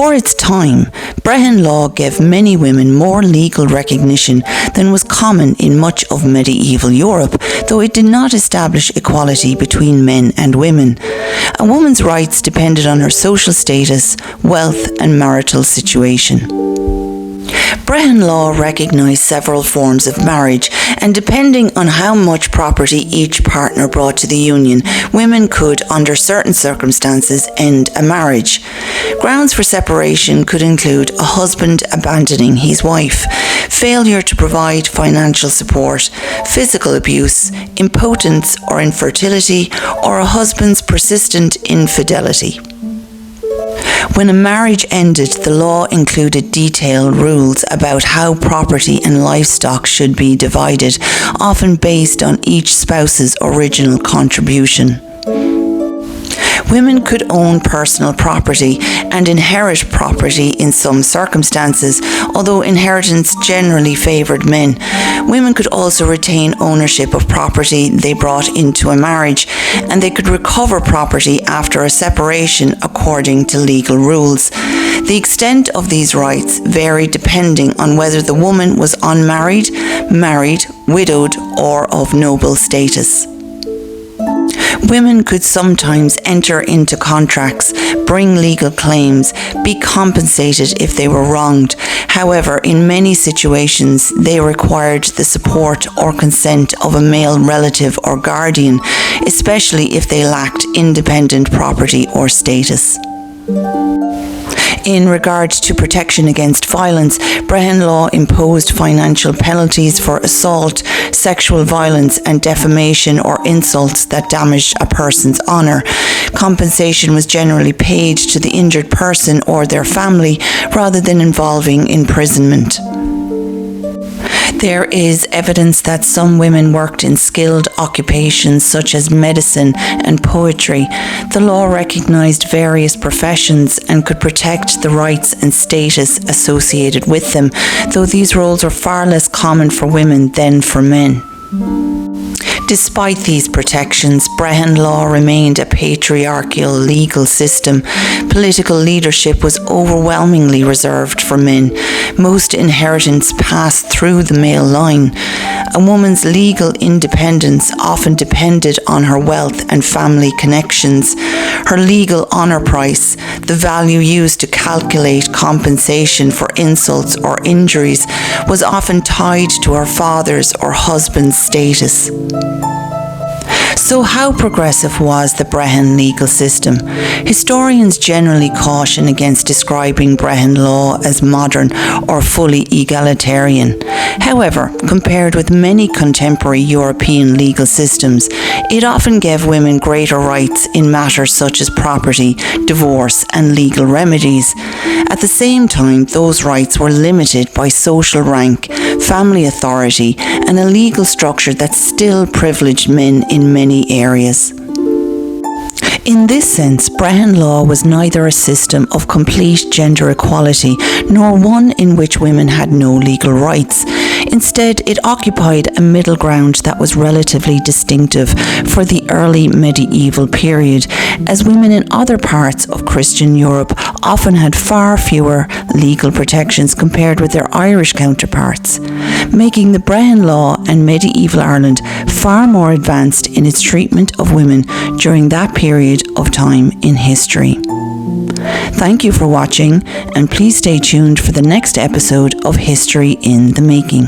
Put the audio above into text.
For its time, Brehon Law gave many women more legal recognition than was common in much of medieval Europe, though it did not establish equality between men and women. A woman's rights depended on her social status, wealth, and marital situation. Brehon Law recognised several forms of marriage, and depending on how much property each partner brought to the union, women could, under certain circumstances, end a marriage. Grounds for separation could include a husband abandoning his wife, failure to provide financial support, physical abuse, impotence or infertility, or a husband's persistent infidelity. When a marriage ended, the law included detailed rules about how property and livestock should be divided, often based on each spouse's original contribution. Women could own personal property and inherit property in some circumstances, although inheritance generally favoured men. Women could also retain ownership of property they brought into a marriage, and they could recover property after a separation according to legal rules. The extent of these rights varied depending on whether the woman was unmarried, married, widowed, or of noble status. Women could sometimes enter into contracts, bring legal claims, be compensated if they were wronged. However, in many situations, they required the support or consent of a male relative or guardian, especially if they lacked independent property or status. In regard to protection against violence, Brehon Law imposed financial penalties for assault, sexual violence, and defamation or insults that damaged a person's honour. Compensation was generally paid to the injured person or their family rather than involving imprisonment. There is evidence that some women worked in skilled occupations such as medicine and poetry. The law recognised various professions and could protect the rights and status associated with them, though these roles are far less common for women than for men. Despite these protections, Brehon Law remained a patriarchal legal system. Political leadership was overwhelmingly reserved for men. Most inheritance passed through the male line. A woman's legal independence often depended on her wealth and family connections. Her legal honour price, the value used to calculate compensation for insults or injuries, was often tied to her father's or husband's status. So how progressive was the Brehon legal system? Historians generally caution against describing Brehon Law as modern or fully egalitarian. However, compared with many contemporary European legal systems, it often gave women greater rights in matters such as property, divorce, and legal remedies. At the same time, those rights were limited by social rank, family authority, and a legal structure that still privileged men in many areas. In this sense, Brehon Law was neither a system of complete gender equality nor one in which women had no legal rights. Instead, it occupied a middle ground that was relatively distinctive for the early medieval period, as women in other parts of Christian Europe often had far fewer legal protections compared with their Irish counterparts, making the Brehon Law and medieval Ireland far more advanced in its treatment of women during that period of time in history. Thank you for watching, and please stay tuned for the next episode of History in the Making.